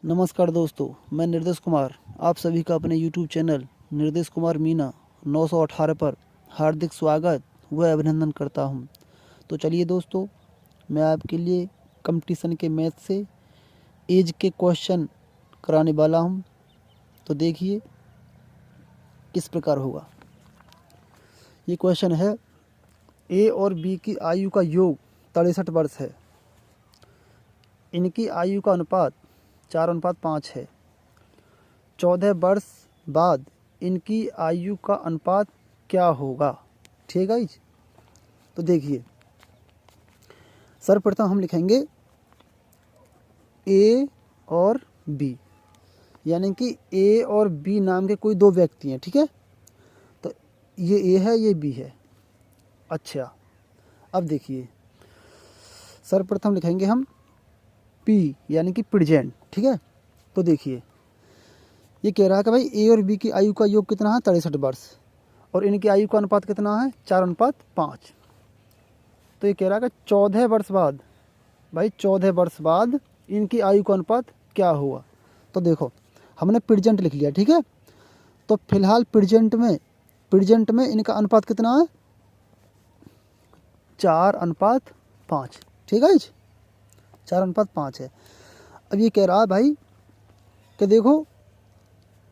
नमस्कार दोस्तों, मैं निर्देश कुमार आप सभी का अपने YouTube चैनल निर्देश कुमार मीना 918 पर हार्दिक स्वागत व अभिनंदन करता हूं। तो चलिए दोस्तों, मैं आपके लिए कंपटीशन के मैथ से एज के क्वेश्चन कराने वाला हूं। तो देखिए किस प्रकार होगा। ये क्वेश्चन है, ए और बी की आयु का योग 63 वर्ष है। इनकी आयु का अनुपात 4:5 है। 14 वर्ष बाद इनकी आयु का अनुपात क्या होगा? ठीक है। तो देखिए, सर्वप्रथम हम लिखेंगे ए और बी, यानी कि ए और बी नाम के कोई दो व्यक्ति हैं। ठीक है, तो ये ए है, ये बी है। अच्छा, अब देखिए, सर्वप्रथम लिखेंगे हम पी यानी कि प्रेजेंट। ठीक है, तो देखिए ये कह रहा है कि भाई ए और बी की आयु का योग कितना है? 63 वर्ष, और इनकी आयु का अनुपात कितना है? 4:5। तो ये कह रहा है कि 14 वर्ष बाद, भाई 14 वर्ष बाद इनकी आयु का अनुपात क्या हुआ? तो देखो, हमने प्रेजेंट लिख लिया। ठीक है, तो फिलहाल प्रेजेंट में इनका अनुपात कितना है? 4:5। ठीक है, 4:5 है। अब ये कह रहा है भाई कि देखो,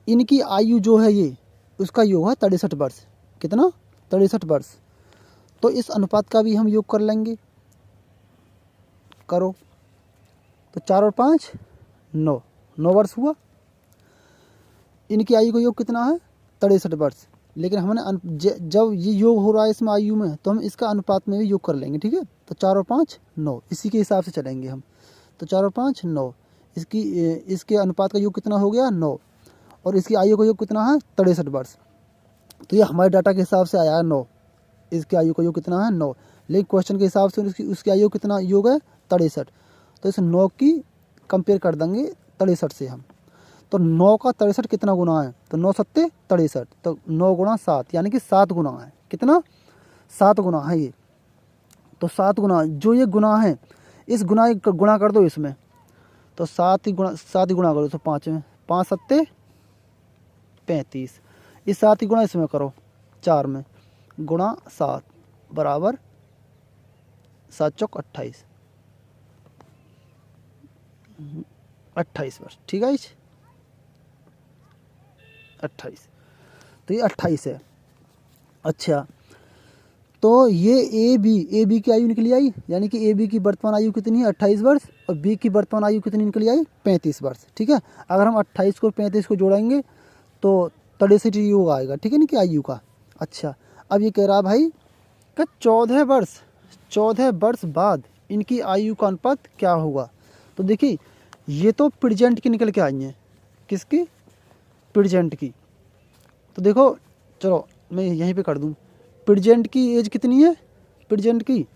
इनकी आयु जो है ये, उसका योग है 63 वर्ष। कितना? 63 वर्ष। तो इस अनुपात का भी हम योग कर लेंगे। करो, तो 4 और 5 9 वर्ष हुआ। इनकी आयु का योग कितना है? 63 वर्ष। लेकिन हमने जब ये योग हो रहा है इसमें आयु में, तो हम इसका अनुपात में भी योग कर लेंगे। ठीक है, तो 4 और 5 9, इसी के हिसाब से चलेंगे हम। तो 4 और 5 9, इसके अनुपात का योग कितना हो गया? 9, और इसकी आयु का योग कितना है? 63 वर्ष। तो ये हमारे डाटा के हिसाब से आया है 9। इसकी आयु का योग कितना है? 9। लेकिन क्वेश्चन के हिसाब से उसकी आयु कितना योग है? 63। तो इस 9 की कंपेयर कर देंगे 63 से हम। तो 9 का 63 कितना गुना है? तो 9 सत्ते 63, तो 9 गुना 7, यानी कि 7 गुना है। कितना? 7 गुना है ये। तो 7 गुना, जो ये गुना है, इस गुना कर दो इसमें, तो 7 ही गुना करो तो 5 में, 5 सत्ते 35। इस 7 ही गुना इसमें करो 4 में, गुणा 7 बराबर 7 चौक 28। 28 वर्ष। ठीक है, 28। तो ये 28 है। अच्छा, तो ये ए बी की आयु निकली आई, यानी कि ए बी की वर्तमान आयु कितनी है? 28 वर्ष, और बी की वर्तमान आयु कितनी निकली आई? 35 वर्ष। ठीक है, अगर हम 28 को 35 को जोड़ेंगे तो 63 योग आएगा। ठीक है ना, कि आयु का। अच्छा, अब ये कह रहा भाई कि 14 वर्ष बाद इनकी आयु का अनुपात क्या होगा? तो देखिए, ये तो प्रेजेंट की निकल के आई हैं। किसकी? प्रेजेंट की। तो देखो, चलो मैं यहीं पे कर दूं। प्रेजेंट की एज कितनी है? प्रेजेंट की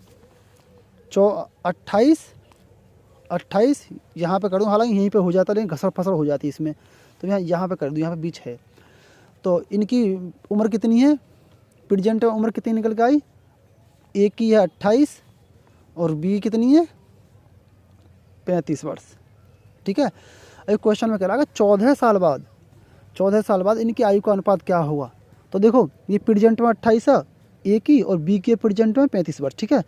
28 यहाँ पे कर दूं, हालांकि यहीं पे हो जाता, लेकिन घसर फसर हो जाती इसमें, तो यहाँ पे कर दूं, यहाँ पे बीच है। तो इनकी उम्र कितनी है? प्रेजेंट में उम्र कितनी निकल के आई? ए की है 28 और बी कितनी है? 35 वर्ष। ठीक है, एक क्वेश्चन में कह रहा है 14 साल बाद इनकी आयु का अनुपात क्या होगा? तो देखो, ये प्रेजेंट में 28 है ए की, और बी के प्रेजेंट में 35 वर्ष। ठीक है,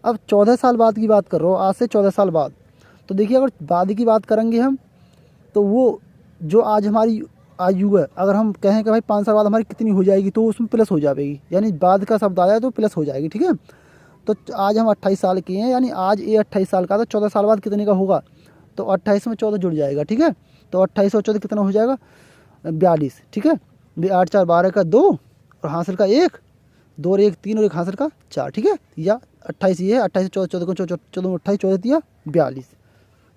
अब 14 साल बाद की बात कर रहा हो, आज से 14 साल बाद। तो देखिए, अगर बाद की बात करेंगे हम, तो वो जो आज हमारी आयु है, अगर हम कहें कि भाई 5 साल बाद हमारी कितनी हो जाएगी, तो उसमें प्लस हो जाएगी, यानी बाद का शब्द आया तो प्लस हो जाएगी। ठीक है, तो आज हम 28 साल के हैं, यानी आज ए 28 साल का, तो 14 साल बाद कितने का होगा? तो 28 में 14 जुड़ जाएगा। ठीक है, तो 28 और 14 कितना हो जाएगा? 42। ठीक है, 8 4 12 का 2, और हासिल का 1, 2 और 1 3, और 1 हासिल का 4। ठीक है, या 28 ये है, 28 14 को 14 28 14 दिया 42,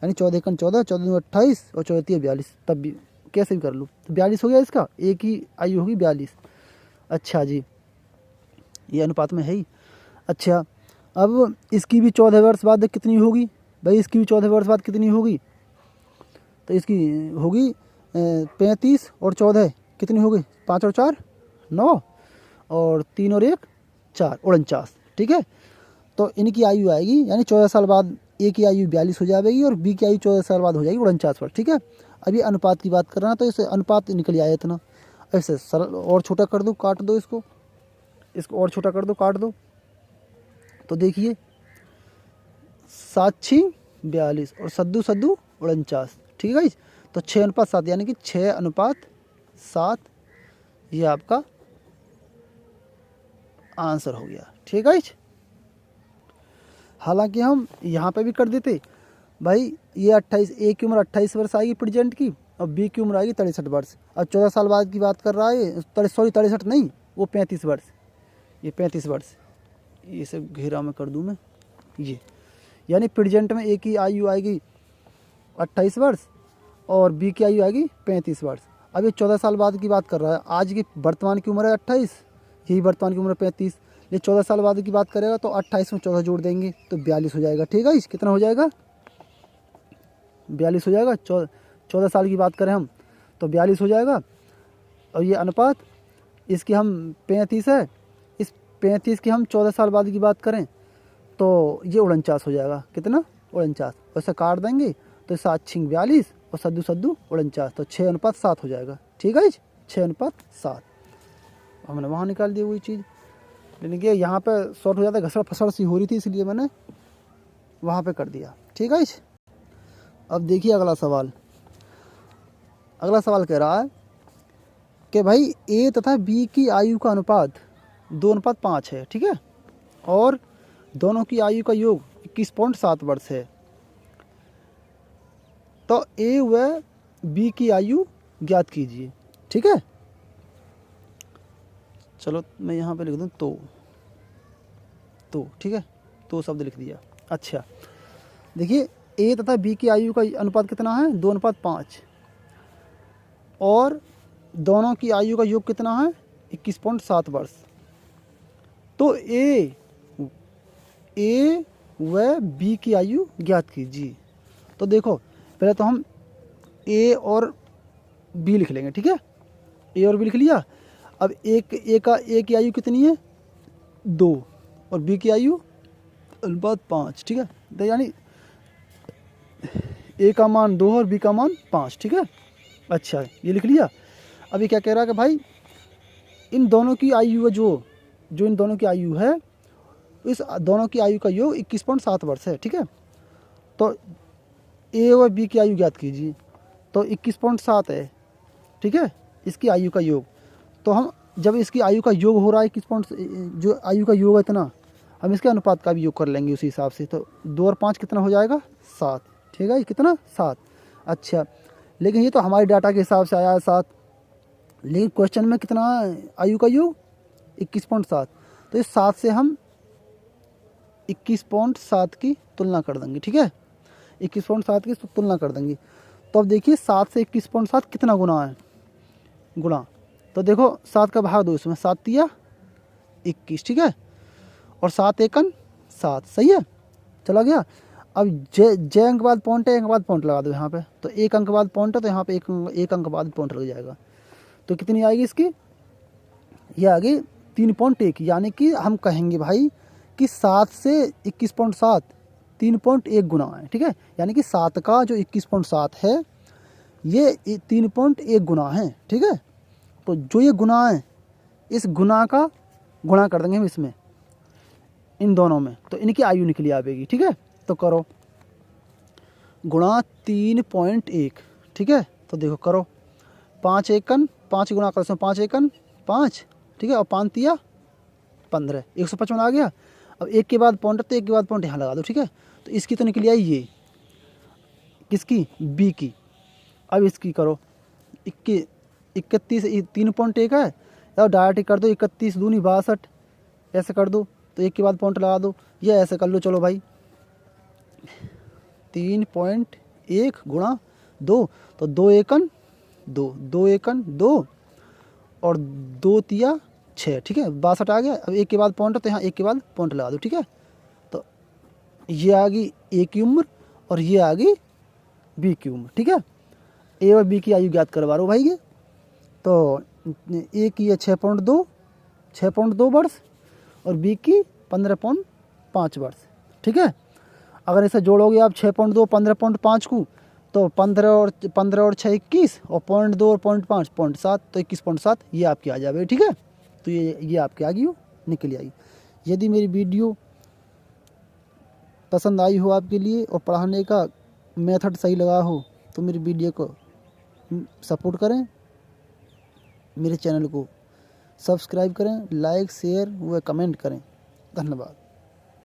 यानी 14 1 14, 14 28 और 14 42। तब भी कैसे भी कर लूँ, तो 42 हो गया इसका, एक ही आयु होगी 42। अच्छा जी, ये अनुपात में है ही। अच्छा, अब इसकी भी 14 वर्ष बाद कितनी होगी? भाई इसकी भी 14 वर्ष बाद कितनी होगी? तो इसकी होगी 35 और 14 कितनी होगी? 5 और 4 9, और 3 और 1 4, 49। ठीक है, तो इनकी आयु आएगी, यानी 14 साल बाद ए की आयु 42 हो जाएगी और बी की आयु 14 साल बाद हो जाएगी 49 वर्ष। ठीक है, अब ये अनुपात की बात कर रहा है तो इसे अनुपात निकल आया इतना। ऐसे सरल और छोटा कर दो, काट दो इसको और छोटा कर दो, काट दो। तो देखिए 7×6 = 42 और सद्दू सद्दू 49। ठीक है, तो 6:7 यानी कि 6:7 ये आपका आंसर हो गया। ठीक है, हालांकि हम यहाँ पे भी कर देते भाई, ये 28, ए की उम्र 28 वर्ष आएगी प्रेजेंट की और बी की उम्र आएगी 63 वर्ष। अब 14 साल बाद की बात कर रहा है, 63 नहीं, वो 35 वर्ष, ये 35 वर्ष, ये सब घेरा में कर दूँ मैं, ये यानी प्रेजेंट में ए की आयु आएगी 28 वर्ष और बी की आयु आएगी 35 वर्ष। अब ये 14 साल बाद की बात कर रहा है, आज की वर्तमान की उम्र है 28, यही वर्तमान की उम्र 35, ये 14 साल बाद की बात करेगा तो 28 में 14 जोड़ देंगे तो 42 हो जाएगा। ठीक है, कितना हो जाएगा? 42 हो जाएगा। 14 साल की बात करें हम तो 42 हो जाएगा। और ये अनुपात इसकी हम 35 है, इस 35 की हम 14 साल बाद की बात करें तो ये 49 हो जाएगा। कितना? 49। वैसे काट देंगे तो 7×6 = 42 और सद्दू सद्दू 49, तो 6:7 हो जाएगा। ठीक है, 6:7 हमने वहाँ निकाल दी वही चीज़, लेकिन कि यहाँ पे शॉर्ट हो जाता है, घसड़ फसड़ सी हो रही थी इसलिए मैंने वहाँ पे कर दिया। ठीक है, अब देखिए अगला सवाल। अगला सवाल कह रहा है कि भाई ए तथा बी की आयु का अनुपात 2:5 है। ठीक है, और दोनों की आयु का योग 21.7 वर्ष है। तो ए व बी की आयु ज्ञात कीजिए। ठीक है, चलो मैं यहाँ पे लिख दूँ तो ठीक है, तो शब्द लिख दिया। अच्छा, देखिए ए तथा बी की आयु का अनुपात कितना है? 2:5 और दोनों की आयु का योग कितना है? 21.7 वर्ष। तो ए व बी की आयु ज्ञात कीजिए। तो देखो पहले तो हम ए और बी लिख लेंगे। ठीक है, ए और बी लिख लिया। अब ए की आयु कितनी है? 2 और बी की आयु अनुपात 5। ठीक है, तो यानी ए का मान 2 और बी का मान 5। ठीक है, अच्छा ये लिख लिया। अभी क्या कह रहा है कि भाई इन दोनों की आयु जो इन दोनों की आयु है, इस दोनों की आयु का योग 21.7 वर्ष है। ठीक है, तो ए और बी की आयु ज्ञात कीजिए। तो 21.7 है। ठीक है, इसकी आयु का योग, तो हम जब इसकी आयु का योग हो रहा है 21 जो आयु का योग है इतना, हम इसके अनुपात का भी योग कर लेंगे उसी हिसाब से। तो 2 और 5 कितना हो जाएगा? 7। ठीक है, कितना? 7। अच्छा, लेकिन ये तो हमारे डाटा के हिसाब से आया है 7, लेकिन क्वेश्चन में कितना आयु का योग? 21.7। तो इस 7 से हम 21.7 की तुलना कर देंगे। ठीक है, 21.7 की तुलना कर देंगे। तो अब देखिए 7 से 21.7 कितना गुना है? गुणा, तो देखो 7 का भाग 2 इसमें, 7 तिया 21। ठीक है, और 7 एकन 7। सही है, चला गया। अब जे अंक बाद पॉइंट है, अंक बाद पॉइंट लगा दो यहाँ पे। तो 1 अंक बाद पॉइंट है तो यहाँ पे एक अंक बाद पॉइंट लग जाएगा। तो कितनी आएगी इसकी? ये आ गई 3.1। यानी कि हम कहेंगे भाई कि 7 से 21.7 3.1 गुना है। ठीक है, यानी कि 7 का जो 21.7 है ये 3.1 गुना है। ठीक है, तो जो ये गुना है, इस गुना का गुणा कर देंगे हम इसमें, इन दोनों में, तो इनकी आयु निकली आएगी। ठीक है, तो करो गुणा 3.1। ठीक है, तो देखो करो 5 एकन 5 गुणा कर, 5 एकन 5। ठीक है, और 5 तिया 15, 155 आ गया। अब एक के बाद पॉइंट, तो एक के बाद पॉइंट यहाँ लगा दो। ठीक है, तो इसकी तो निकली आई ये, किसकी? बी की। अब इसकी करो 31 3.1 है, और डायरेक्ट कर दो 31 दूनी 62, ऐसे कर दो। तो एक के बाद पॉइंट लगा दो, ये ऐसे कर लो। चलो भाई 3.1 गुणा 2, तो 2 एकन 2, 2 एकन 2 और 2 तिया 6। ठीक है, 62 आ गया। अब एक के बाद पॉइंट, तो यहाँ एक के बाद पॉइंट लगा दो। ठीक है, तो ये आ गई ए की उम्र और ये आ गई बी की उम्र। ठीक है, ए और बी की आयु ज्ञात करवा रहा हूँ भाई। ये तो ए की है 6.2 वर्ष और बी की 15.5 वर्ष। ठीक है, अगर इसे जोड़ोगे आप 6.2 15.5 को, तो 15 और 6 21, और 0.2 और 0.5 0.7, तो 21.7 ये आपकी आ जाएगी। ठीक है, तो ये आपकी आ गई हो, निकल आई। यदि मेरी वीडियो पसंद आई हो आपके लिए और पढ़ाने का मेथड सही लगा हो, तो मेरी वीडियो को सपोर्ट करें, मेरे चैनल को सब्सक्राइब करें, लाइक शेयर व कमेंट करें। धन्यवाद।